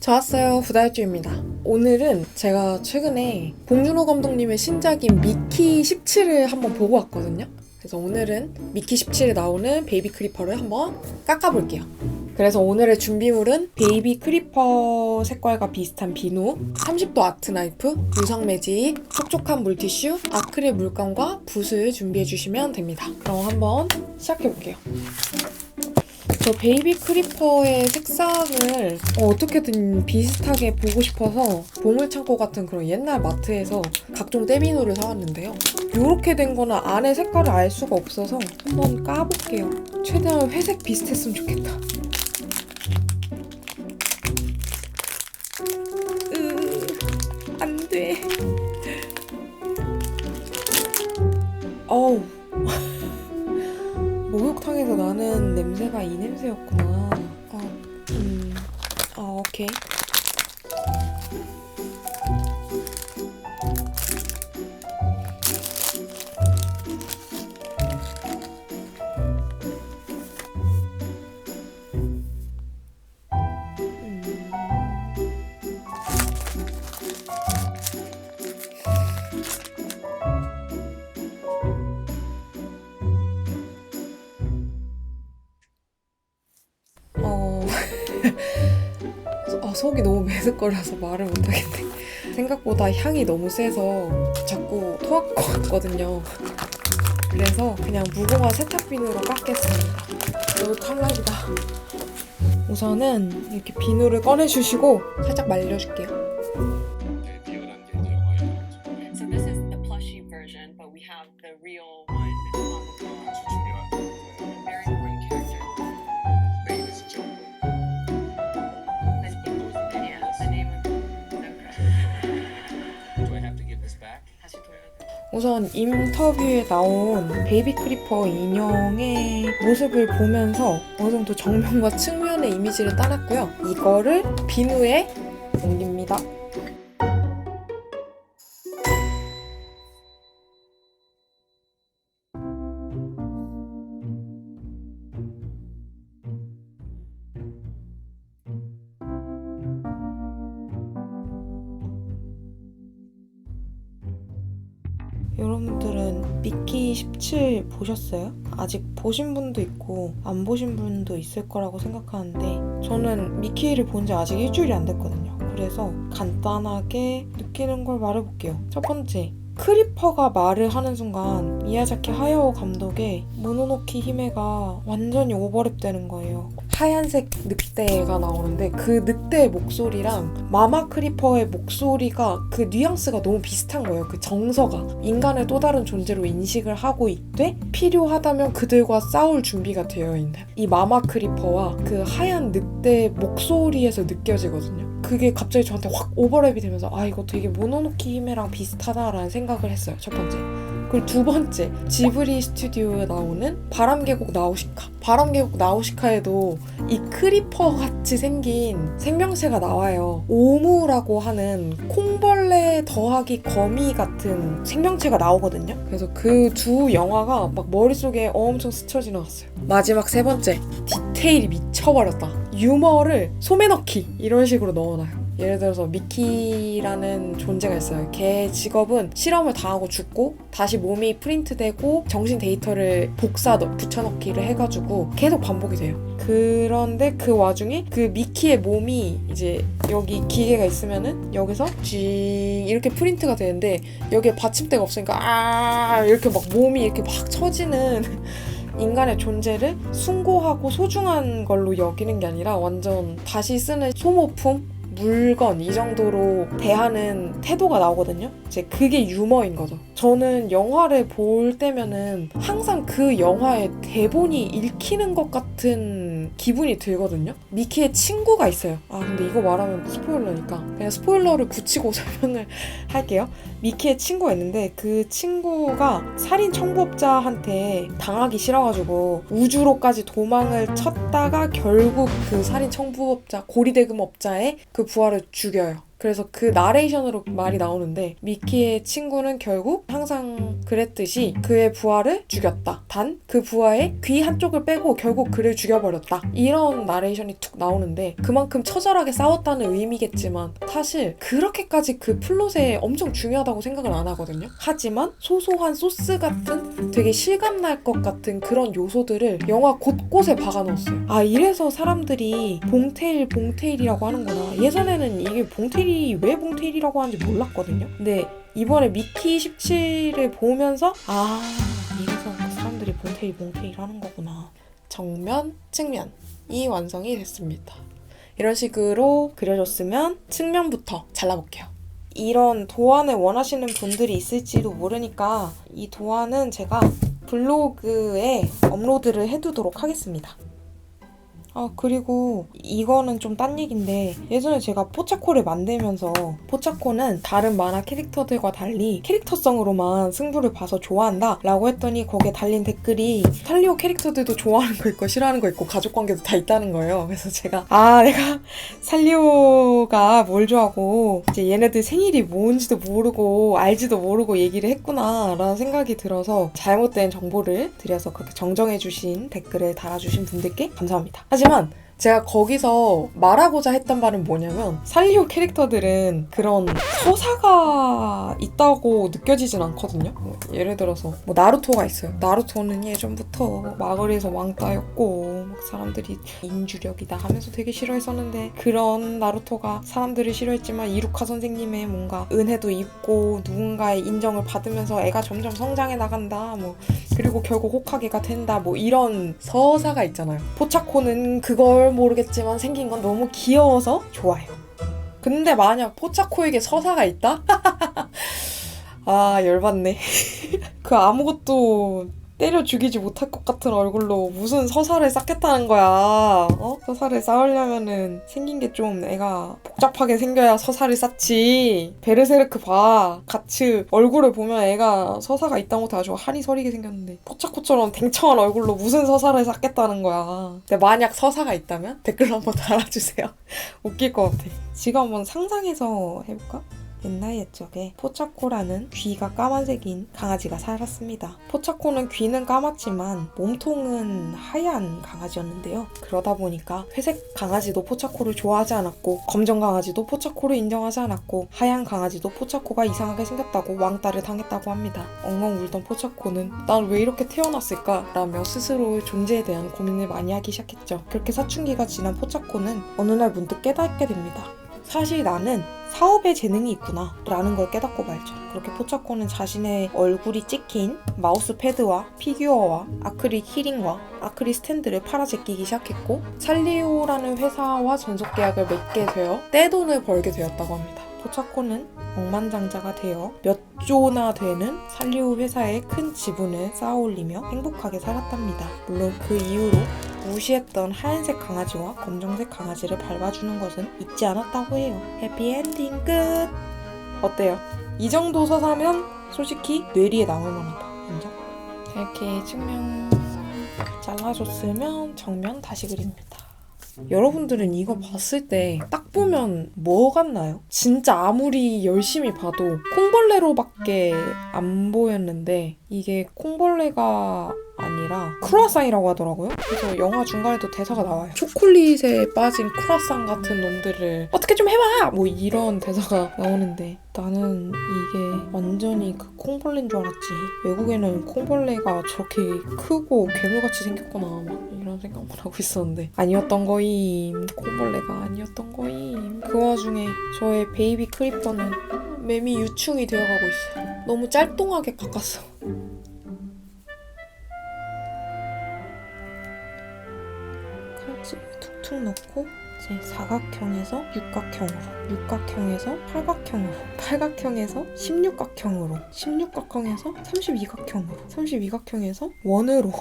좋았어요. 구다일주입니다. 오늘은 제가 최근에 봉준호 감독님의 신작인 미키 17을 한번 보고 왔거든요. 그래서 오늘은 미키 17에 나오는 베이비 크리퍼를 한번 깎아볼게요. 그래서 오늘의 준비물은 베이비 크리퍼 색깔과 비슷한 비누, 30도 아트 나이프, 유성 매직, 촉촉한 물티슈, 아크릴 물감과 붓을 준비해주시면 됩니다. 그럼 한번 시작해볼게요. 저 베이비 크리퍼의 색상을 어떻게든 비슷하게 보고 싶어서 보물창고 같은 그런 옛날 마트에서 각종 떼비누를 사왔는데요. 이렇게 된 거는 안에 색깔을 알 수가 없어서 한번 까볼게요. 최대한 회색 비슷했으면 좋겠다. 안 돼. 어우. 목욕탕에서 나는 냄새가 이 냄새였구나. 오케이. 속이 너무 메스꺼려서 말을 못하겠네. 생각보다 향이 너무 세서 자꾸 토할 것 같거든요. 그래서 그냥 무궁화 세탁비누로 깎겠습니다. 너무 탈락이다. 우선은 이렇게 비누를 꺼내주시고 살짝 말려줄게요. So this is the plushie version, but we have the real one on the floor. Very important character. Yeah, the name of Do I have to give this back? 다시 돌려드릴게요. 우선 인터뷰에 나온 베이비 크리퍼 인형의 모습을 보면서 어느 정도 정면과 측면의 이미지를 따랐고요. 이거를 비누에 옮깁니다. 여러분들은 미키 17 보셨어요? 아직 보신 분도 있고 안 보신 분도 있을 거라고 생각하는데 저는 미키를 본 지 아직 일주일이 안 됐거든요. 그래서 간단하게 느끼는 걸 말해볼게요. 첫 번째, 크리퍼가 말을 하는 순간 미야자키 하야오 감독의 모노노키 히메가 완전히 오버랩 되는 거예요. 하얀색 늑대가 나오는데 그 늑대의 목소리랑 마마 크리퍼의 목소리가 그 뉘앙스가 너무 비슷한 거예요. 그 정서가 인간을 또 다른 존재로 인식을 하고 있되 필요하다면 그들과 싸울 준비가 되어 있는 이 마마 크리퍼와 그 하얀 늑대의 목소리에서 느껴지거든요. 그게 갑자기 저한테 확 오버랩이 되면서 이거 되게 모노노키 히메랑 비슷하다라는 생각을 했어요. 첫 번째. 그리고 두 번째, 지브리 스튜디오에 나오는 바람계곡 나우시카. 바람계곡 나우시카에도 이 크리퍼 같이 생긴 생명체가 나와요. 오무라고 하는 콩벌레 더하기 거미 같은 생명체가 나오거든요. 그래서 그 두 영화가 막 머릿속에 엄청 스쳐 지나갔어요. 마지막 세 번째, 디테일이 미쳐버렸다. 유머를 소매 넣기 이런 식으로 넣어놔요. 예를 들어서 미키라는 존재가 있어요. 걔 직업은 실험을 당하고 죽고 다시 몸이 프린트되고 정신 데이터를 붙여넣기를 해가지고 계속 반복이 돼요. 그런데 그 와중에 그 미키의 몸이 이제 여기 기계가 있으면은 여기서 쥐 이렇게 프린트가 되는데 여기에 받침대가 없으니까 이렇게 막 몸이 이렇게 막 처지는 인간의 존재를 숭고하고 소중한 걸로 여기는 게 아니라 완전 다시 쓰는 소모품? 물건 이 정도로 대하는 태도가 나오거든요. 이제 그게 유머인 거죠. 저는 영화를 볼 때면은 항상 그 영화의 대본이 읽히는 것 같은 기분이 들거든요. 미키의 친구가 있어요. 근데 이거 말하면 스포일러니까 그냥 스포일러를 붙이고 설명을 할게요. 미키의 친구가 있는데 그 친구가 살인 청부업자한테 당하기 싫어가지고 우주로까지 도망을 쳤다가 결국 그 살인 청부업자 고리대금업자의 그 부하를 죽여요. 그래서 그 나레이션으로 말이 나오는데 미키의 친구는 결국 항상 그랬듯이 그의 부하를 죽였다. 단 그 부하의 귀 한쪽을 빼고 결국 그를 죽여버렸다. 이런 나레이션이 툭 나오는데 그만큼 처절하게 싸웠다는 의미겠지만 사실 그렇게까지 그 플롯에 엄청 중요하다고 생각을 안 하거든요. 하지만 소소한 소스 같은 되게 실감날 것 같은 그런 요소들을 영화 곳곳에 박아놓았어요. 아, 이래서 사람들이 봉테일이라고 하는구나. 예전에는 이게 봉테일이 왜 봉테일이라고 하는지 몰랐거든요. 근데 이번에 미키 17을 보면서 이래서 사람들이 봉테일 하는 거구나. 정면, 측면이 완성이 됐습니다. 이런 식으로 그려줬으면 측면부터 잘라볼게요. 이런 도안을 원하시는 분들이 있을지도 모르니까 이 도안은 제가 블로그에 업로드를 해두도록 하겠습니다. 그리고 이거는 좀 딴 얘기인데 예전에 제가 포차코를 만들면서 포차코는 다른 만화 캐릭터들과 달리 캐릭터성으로만 승부를 봐서 좋아한다 라고 했더니 거기에 달린 댓글이 살리오 캐릭터들도 좋아하는 거 있고 싫어하는 거 있고 가족관계도 다 있다는 거예요. 그래서 제가 내가 살리오가 뭘 좋아하고 이제 얘네들 생일이 뭔지도 모르고 알지도 모르고 얘기를 했구나 라는 생각이 들어서 잘못된 정보를 드려서 그렇게 정정해주신 댓글을 달아주신 분들께 감사합니다. 하지만 제가 거기서 말하고자 했던 말은 뭐냐면 살리오 캐릭터들은 그런 서사가 있다고 느껴지진 않거든요. 예를 들어서 나루토가 있어요. 나루토는 예전부터 마을에서 왕따였고 사람들이 인주력이다 하면서 되게 싫어했었는데 그런 나루토가 사람들을 싫어했지만 이루카 선생님의 뭔가 은혜도 입고 누군가의 인정을 받으면서 애가 점점 성장해 나간다 그리고 결국 호카게가 된다 이런 서사가 있잖아요. 포차코는 그걸 모르겠지만 생긴 건 너무 귀여워서 좋아요. 근데 만약 포차코에게 서사가 있다? 열받네. 그 아무것도 때려 죽이지 못할 것 같은 얼굴로 무슨 서사를 쌓겠다는 거야. 서사를 쌓으려면은 생긴 게 좀 애가 복잡하게 생겨야 서사를 쌓지. 베르세르크 봐. 같이 얼굴을 보면 애가 서사가 있다 못해 아주 한이 서리게 생겼는데 포차코처럼 댕청한 얼굴로 무슨 서사를 쌓겠다는 거야. 근데 만약 서사가 있다면 댓글로 한번 달아주세요. 웃길 것 같아. 지금 한번 상상해서 해볼까? 옛날 옛적에 포차코라는 귀가 까만색인 강아지가 살았습니다. 포차코는 귀는 까맣지만 몸통은 하얀 강아지였는데요. 그러다 보니까 회색 강아지도 포차코를 좋아하지 않았고 검정 강아지도 포차코를 인정하지 않았고 하얀 강아지도 포차코가 이상하게 생겼다고 왕따를 당했다고 합니다. 엉엉 울던 포차코는 난 왜 이렇게 태어났을까? 라며 스스로의 존재에 대한 고민을 많이 하기 시작했죠. 그렇게 사춘기가 지난 포차코는 어느 날 문득 깨닫게 됩니다. 사실 나는 사업에 재능이 있구나 라는 걸 깨닫고 말죠. 그렇게 포차코는 자신의 얼굴이 찍힌 마우스 패드와 피규어와 아크릴 키링과 아크릴 스탠드를 팔아제끼기 시작했고 살리오라는 회사와 전속 계약을 맺게 되어 떼돈을 벌게 되었다고 합니다. 포차코는 억만장자가 되어 몇 조나 되는 살리오 회사의 큰 지분을 쌓아올리며 행복하게 살았답니다. 물론 그 이후로 무시했던 하얀색 강아지와 검정색 강아지를 밟아주는 것은 잊지 않았다고 해요. 해피엔딩 끝! 어때요? 이 정도 서사면 솔직히 뇌리에 나올 만하다. 인정? 이렇게 측면 잘라줬으면 정면 다시 그립니다. 여러분들은 이거 봤을 때 딱 보면 뭐 같나요? 진짜 아무리 열심히 봐도 콩벌레로밖에 안 보였는데 이게 콩벌레가 아니라 크루아상이라고 하더라고요. 그래서 영화 중간에도 대사가 나와요. 초콜릿에 빠진 크루아상 같은 놈들을 어떻게 좀 해봐! 이런 대사가 나오는데 나는 이게 완전히 그 콩벌레인 줄 알았지. 외국에는 콩벌레가 저렇게 크고 괴물같이 생겼구나 이런 생각만 하고 있었는데 아니었던 거임. 콩벌레가 아니었던 거임. 그 와중에 저의 베이비 크리퍼는 매미 유충이 되어가고 있어요. 너무 짤뚱하게 깎았어. 칼집을 툭툭 넣고 이제 사각형에서 육각형으로, 육각형에서 팔각형으로, 팔각형에서 16각형으로, 16각형에서 32각형으로, 32각형에서 원으로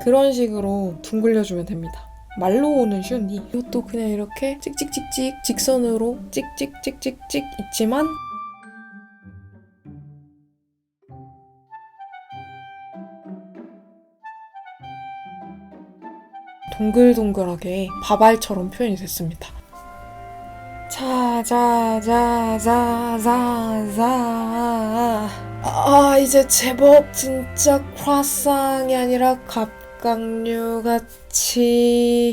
그런 식으로 둥글려주면 됩니다. 말로는 쉬운데 이것도 그냥 이렇게 찍찍찍찍 직선으로 찍찍찍찍찍 있지만 동글동글하게 밥알처럼 표현이 됐습니다. 이제 제법 진짜 크루아상이 아니라 갑각류같이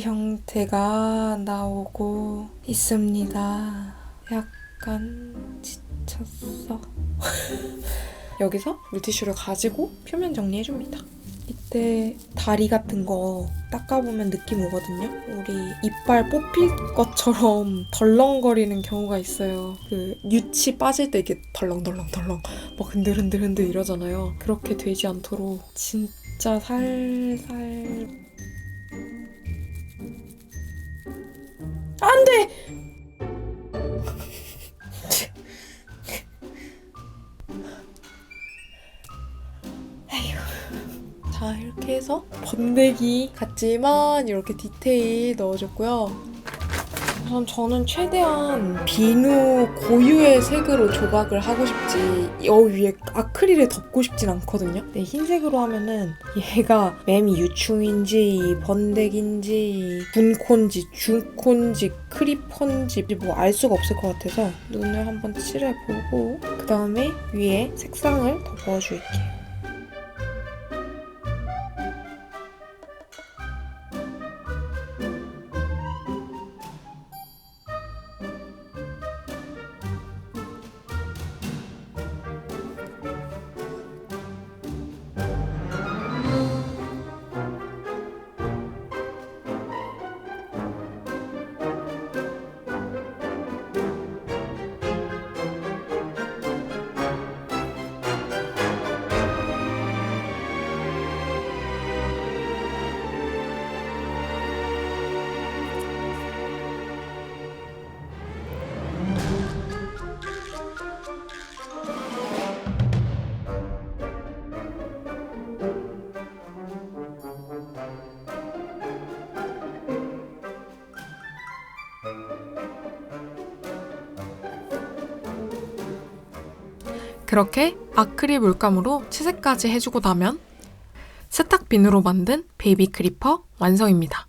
형태가 나오고 있습니다. 약간 지쳤어. 여기서 물티슈를 가지고 표면 정리해줍니다. 이때 다리 같은 거 닦아보면 느낌 오거든요. 우리 이빨 뽑힐 것처럼 덜렁거리는 경우가 있어요. 그 유치 빠질 때 이게 덜렁덜렁덜렁 막 흔들흔들 이러잖아요. 그렇게 되지 않도록 진짜 살살 안 돼! 자, 이렇게 해서 번데기 같지만 이렇게 디테일 넣어줬고요. 우선 저는 최대한 비누 고유의 색으로 조각을 하고 싶지 여 위에 아크릴을 덮고 싶진 않거든요. 근데 흰색으로 하면은 얘가 매미 유충인지 번데기인지 분콘지 중콘지 크리펀지 뭐 알 수가 없을 것 같아서 눈을 한번 칠해보고 그 다음에 위에 색상을 덮어줄게요. 그렇게 아크릴 물감으로 채색까지 해주고 나면 세탁 비누로 만든 베이비 크리퍼 완성입니다.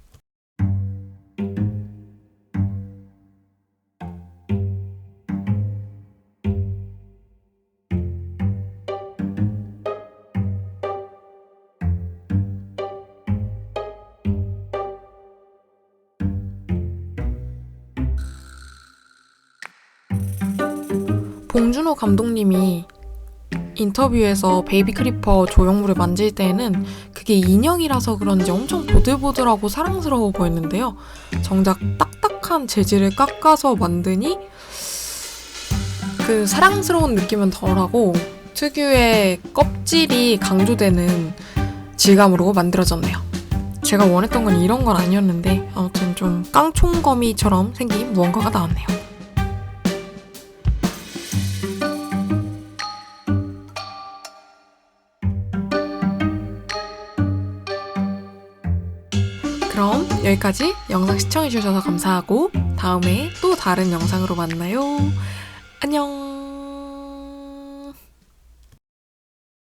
봉준호 감독님이 인터뷰에서 베이비 크리퍼 조형물을 만질 때에는 그게 인형이라서 그런지 엄청 보들보들하고 사랑스러워 보였는데요. 정작 딱딱한 재질을 깎아서 만드니 그 사랑스러운 느낌은 덜하고 특유의 껍질이 강조되는 질감으로 만들어졌네요. 제가 원했던 건 이런 건 아니었는데 아무튼 좀 깡총거미처럼 생긴 무언가가 나왔네요. 그럼 여기까지 영상 시청해주셔서 감사하고 다음에 또 다른 영상으로 만나요. 안녕.